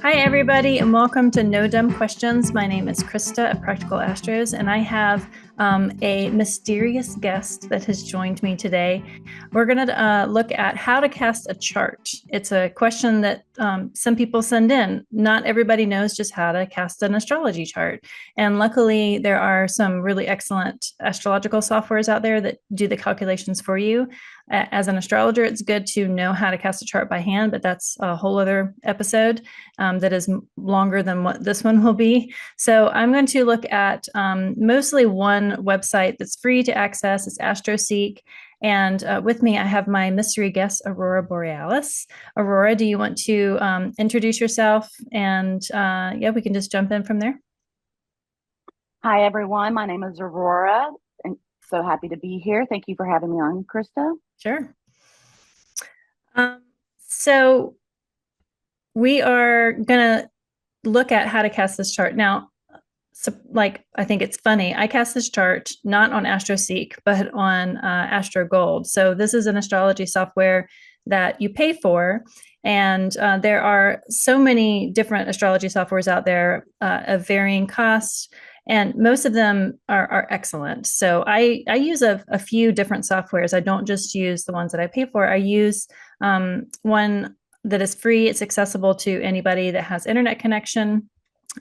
Hi, everybody, and welcome to No Dumb Questions. My name is Christa of Practical Astros, and I have a mysterious guest that has joined me today. We're going to look at how to cast a chart. It's a question that some people send in. Not everybody knows just how to cast an astrology chart. And luckily, there are some really excellent astrological softwares out there that do the calculations for you. As an astrologer, it's good to know how to cast a chart by hand, but that's a whole other episode that is longer than what this one will be. So I'm going to look at mostly one website that's free to access. It's AstroSeek. And with me, I have my mystery guest, Aurora Borealis. Aurora, do you want to introduce yourself? And yeah, we can just jump in from there. Hi, everyone. My name is Aurora, and so happy to be here. Thank you for having me on, Krista. Sure. So we are going to look at how to cast this chart. Now, I think it's funny. I cast this chart not on AstroSeek, but on Astro Gold. So this is an astrology software that you pay for. And there are so many different astrology softwares out there of varying costs, and most of them are excellent. So I use a few different softwares. I don't just use the ones that I pay for. I use one that is free. It's accessible to anybody that has internet connection.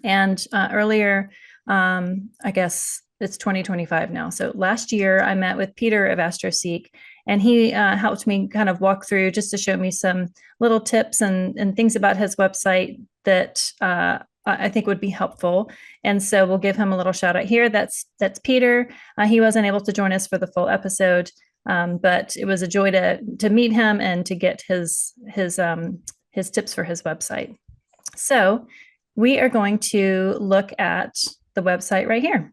And earlier, I guess it's 2025 now. So last year, I met with Peter of AstroSeek, and he helped me kind of walk through just to show me some little tips and things about his website that I think would be helpful. And so we'll give him a little shout out here. That's Peter. He wasn't able to join us for the full episode, but it was a joy to meet him and to get his tips for his website. So we are going to look at the website right here.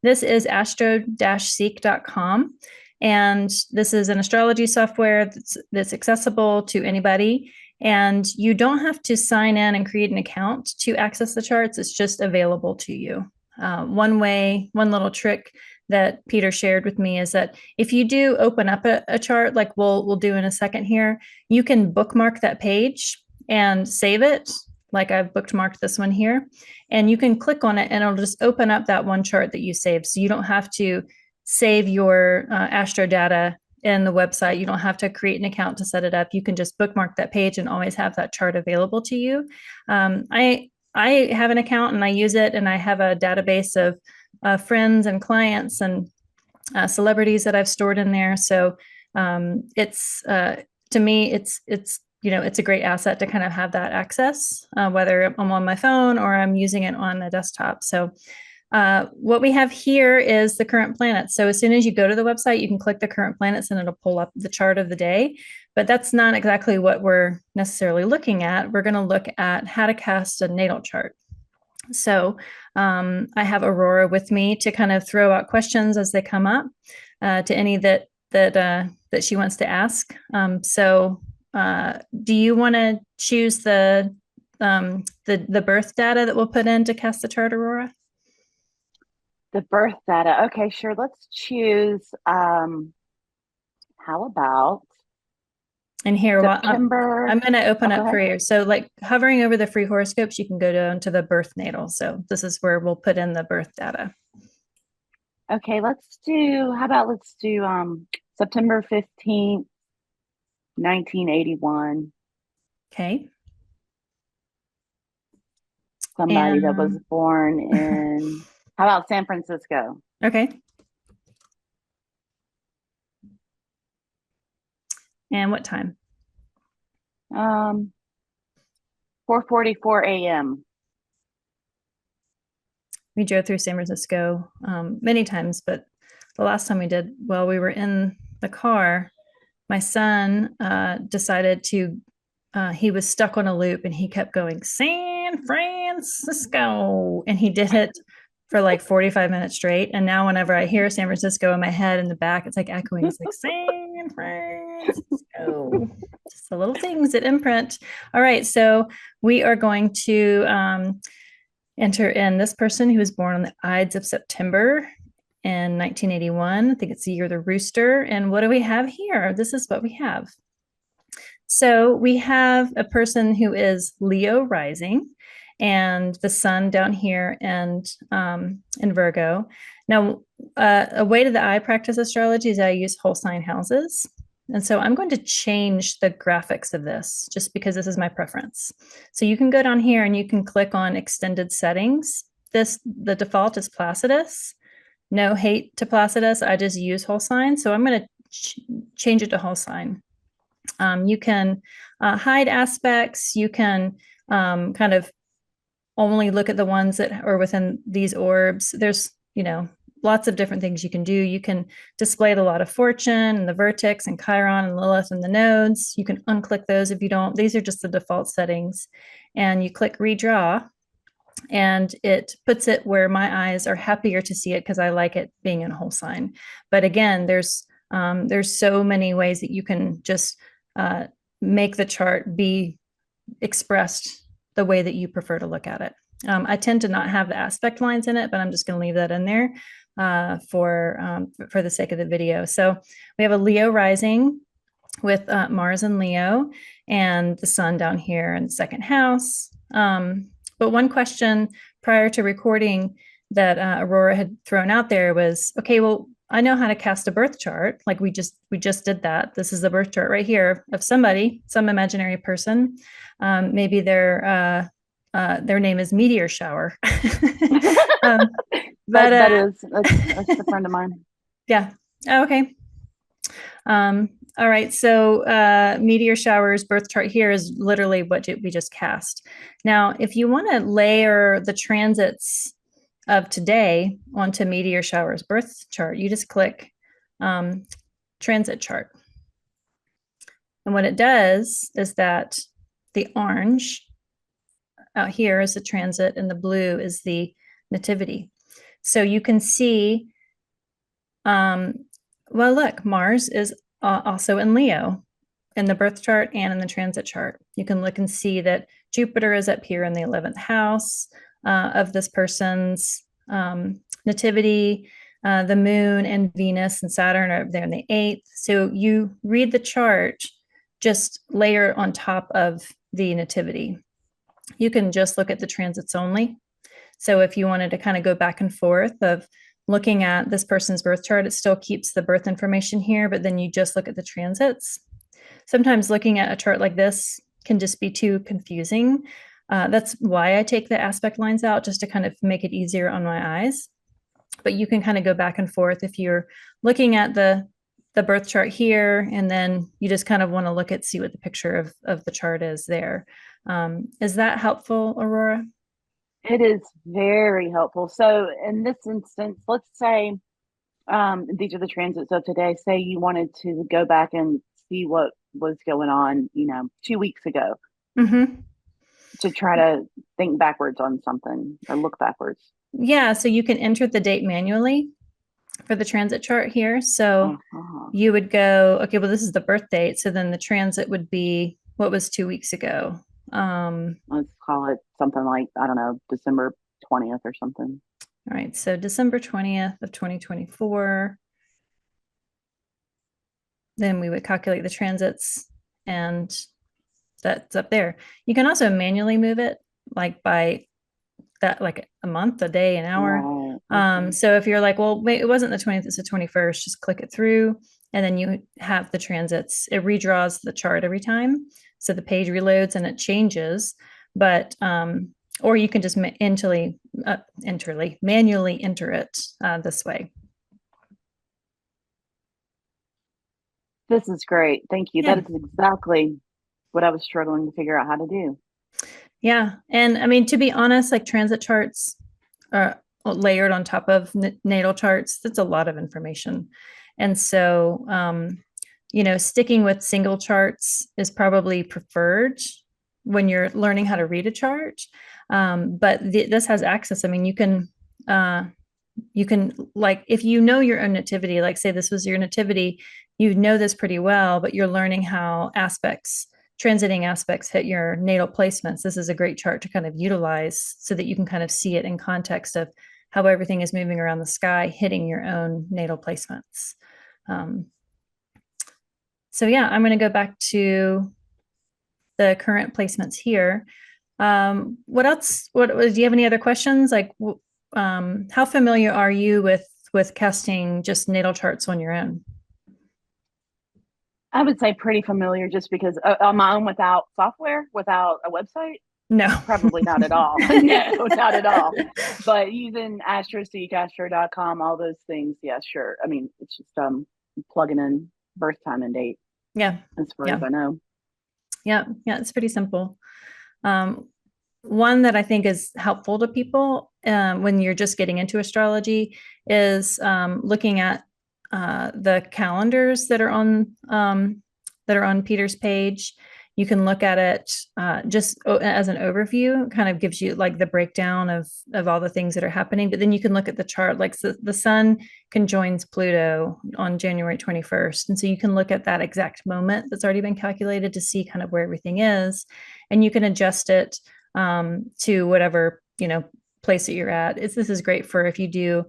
This is astro-seek.com. And this is an astrology software that's accessible to anybody. And you don't have to sign in and create an account to access the charts. It's just available to you. One little trick that Peter shared with me is that if you do open up a chart, like we'll do in a second here, you can bookmark that page and save it. Like I've bookmarked this one here, and you can click on it and it'll just open up that one chart that you saved. So you don't have to save your astro data in the website. You don't have to create an account to set it up. You can just bookmark that page and always have that chart available to you. I have an account and I use it, and I have a database of friends and clients and celebrities that I've stored in there. So it's to me, it's a great asset to kind of have that access, whether I'm on my phone or I'm using it on the desktop. So what we have here is the current planets. So as soon as you go to the website, you can click the current planets and it'll pull up the chart of the day. But that's not exactly what we're necessarily looking at. We're going to look at how to cast a natal chart. So I have Aurora with me to kind of throw out questions as they come up to any that she wants to ask. Do you want to choose the birth data that we'll put in to cast the chart, Aurora? The birth data. Okay, sure. Let's choose. How about? And here, September. I'm going to open up for you. So, like hovering over the free horoscopes, you can go down to the birth natal. So this is where we'll put in the birth data. Okay, let's do September 15th, 1981. Okay. Somebody that was born in, how about San Francisco? Okay. And what time? 4:44 a.m. We drove through San Francisco many times, but the last time we did, while we were in the car, my son decided he was stuck on a loop and he kept going, San Francisco. And he did it for like 45 minutes straight. And now whenever I hear San Francisco in my head in the back, it's like echoing. It's like San Francisco. Just the little things that imprint. All right. So we are going to enter in this person who was born on the Ides of September in 1981. I think it's the year of the rooster. And what do we have here? This is what we have. So we have a person who is Leo rising and the sun down here and in Virgo. Now, a way to the eye practice astrology is I use whole sign houses. And so I'm going to change the graphics of this just because this is my preference. So you can go down here and you can click on extended settings. The default is Placidus. No hate to Placidus. I just use whole sign. So I'm going to change it to whole sign. You can hide aspects. You can kind of only look at the ones that are within these orbs. There's, lots of different things you can do. You can display the lot of fortune and the vertex and Chiron and Lilith and the nodes. You can unclick those if you don't. These are just the default settings. And you click redraw and it puts it where my eyes are happier to see it because I like it being in whole sign. But again, there's so many ways that you can just make the chart be expressed the way that you prefer to look at it. I tend to not have the aspect lines in it, but I'm just going to leave that in there for the sake of the video. So we have a Leo rising with Mars and Leo and the sun down here in the second house. But one question prior to recording that Aurora had thrown out there was, okay, well, I know how to cast a birth chart. Like we just did that. This is the birth chart right here of somebody, some imaginary person. Maybe their name is Meteor Shower. That's a friend of mine. Yeah. Oh, okay. All right. So Meteor Shower's birth chart here is literally what we just cast. Now, if you want to layer the transits of today onto Meteor Shower's birth chart, you just click transit chart. And what it does is that the orange out here is the transit and the blue is the nativity. So you can see, well, look, Mars is also in Leo in the birth chart and in the transit chart. You can look and see that Jupiter is up here in the 11th house of this person's nativity. The moon and Venus and Saturn are up there in the 8th. So you read the chart, just layer on top of the nativity. You can just look at the transits only. So if you wanted to kind of go back and forth of looking at this person's birth chart, it still keeps the birth information here, but then you just look at the transits. Sometimes looking at a chart like this can just be too confusing. That's why I take the aspect lines out, just to kind of make it easier on my eyes. But you can kind of go back and forth if you're looking at the birth chart here, and then you just kind of want to see what the picture of the chart is there. Is that helpful, Aurora? It is very helpful. So in this instance, let's say these are the transits of today. Say you wanted to go back and see what was going on, 2 weeks ago, to try to think backwards on something or look backwards. Yeah, so you can enter the date manually for the transit chart here. So you would go, okay, well, this is the birth date. So then the transit would be, what was 2 weeks ago? Let's call it something like, I don't know, December 20th or something. All right, so December 20th of 2024. Then we would calculate the transits, and that's up there. You can also manually move it, like by that, like a month, a day, an hour. Right. So if you're like, well, wait, it wasn't the 20th, it's the 21st, just click it through, and then you have the transits. It redraws the chart every time. So the page reloads and it changes, but, or you can just manually enter it this way. This is great. Thank you. Yeah. That is exactly what I was struggling to figure out how to do. Yeah. And I mean, to be honest, like transit charts are layered on top of natal charts. That's a lot of information. And so, sticking with single charts is probably preferred when you're learning how to read a chart. But this has access. I mean, you can like, if you know your own nativity, like say this was your nativity, you know this pretty well, but you're learning how transiting aspects hit your natal placements. This is a great chart to kind of utilize so that you can kind of see it in context of how everything is moving around the sky, hitting your own natal placements. So yeah, I'm going to go back to the current placements here. What else? What do you have any other questions? Like, how familiar are you with casting just natal charts on your own? I would say pretty familiar just because on my own without software, without a website, No. probably not at all. No, not at all. But using AstroSeekAstro.com, all those things, yeah, sure. I mean, it's just plugging in birth time and date Yeah. as far Yeah. as I know. Yeah. Yeah. It's pretty simple. One that I think is helpful to people when you're just getting into astrology is looking at the calendars that are on Peter's page. You can look at it just as an overview. It kind of gives you like the breakdown of all the things that are happening. But then you can look at the chart, like the sun conjoins Pluto on January 21st. And so you can look at that exact moment that's already been calculated to see kind of where everything is. And you can adjust it to whatever, place that you're at. This is great for if you do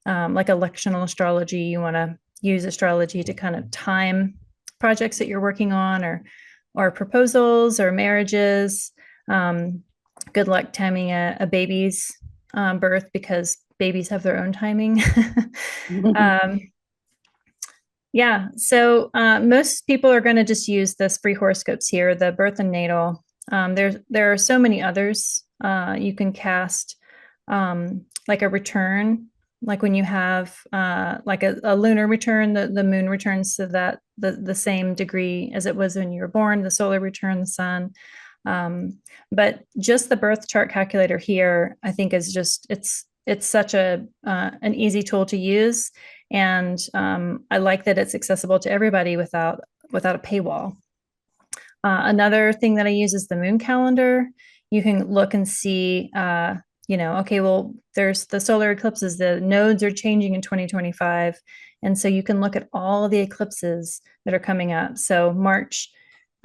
like electional astrology, you want to use astrology to kind of time projects that you're working on or proposals or marriages. Good luck timing a baby's birth because babies have their own timing. Yeah, so most people are going to just use this free horoscopes here, the birth and natal. There are so many others. You can cast like a return, like when you have like a lunar return, the moon returns to that the same degree as it was when you were born, the solar return, the sun. But just the birth chart calculator here, I think is just it's such an easy tool to use, and I like that it's accessible to everybody without a paywall. Another thing that I use is the moon calendar. You can look and see, okay, well, there's the solar eclipses, the nodes are changing in 2025. And so you can look at all the eclipses that are coming up. So March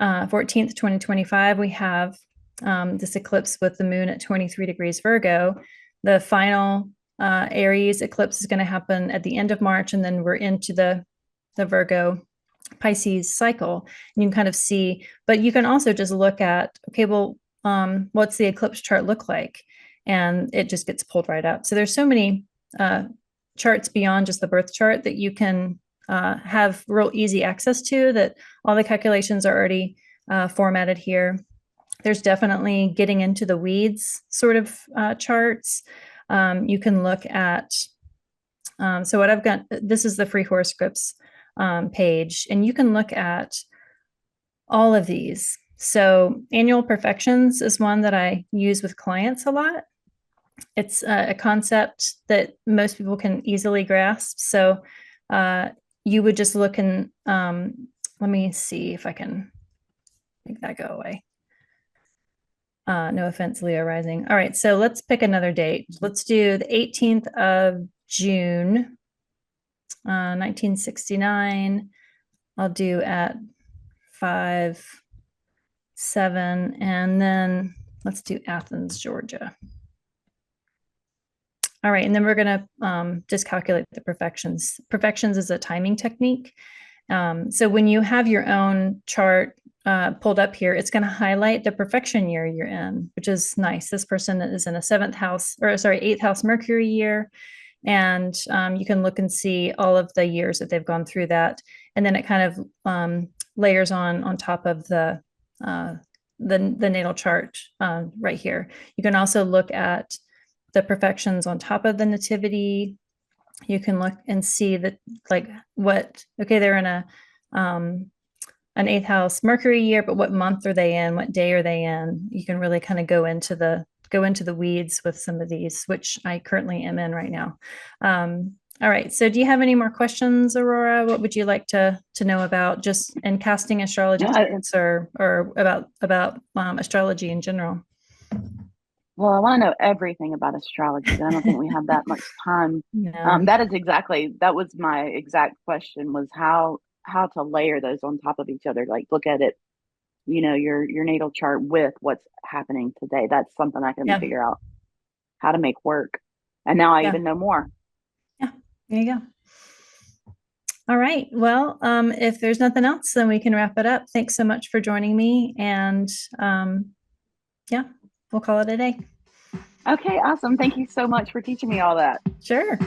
14th, 2025, we have this eclipse with the moon at 23 degrees Virgo. The final Aries eclipse is going to happen at the end of March, and then we're into the Virgo Pisces cycle. And you can kind of see, but you can also just look at, okay, well, what's the eclipse chart look like? And it just gets pulled right up. So there's so many charts beyond just the birth chart that you can have real easy access to, that all the calculations are already formatted here. There's definitely getting into the weeds sort of charts. You can look at, so what I've got, this is the free horoscopes page, and you can look at all of these. So annual perfections is one that I use with clients a lot. It's a concept that most people can easily grasp. So you would just look and let me see if I can make that go away. No offense, Leo rising. All right, so let's pick another date. Let's do the 18th of June, 1969. I'll do at 5-7, and then let's do Athens, Georgia. All right, and then we're going to just calculate the perfections. Perfections is a timing technique. So when you have your own chart pulled up here, it's going to highlight the perfection year you're in, which is nice. This person is in a eighth house Mercury year. And you can look and see all of the years that they've gone through that. And then it kind of layers on top of the natal chart right here. You can also look at the perfections on top of the nativity. You can look and see that, like, they're in an eighth house Mercury year, but what month are they in? What day are they in? You can really kind of go into the weeds with some of these, which I currently am in right now. All right. So do you have any more questions, Aurora? What would you like to know about just in casting astrology or about astrology in general? Well, I want to know everything about astrology, but I don't think we have that much time. No. That was my exact question, was how to layer those on top of each other. Like, look at it, your natal chart with what's happening today. That's something I can figure out how to make work. And now I even know more. Yeah, there you go. All right. Well, if there's nothing else, then we can wrap it up. Thanks so much for joining me. And yeah, we'll call it a day. Okay, awesome. Thank you so much for teaching me all that. Sure.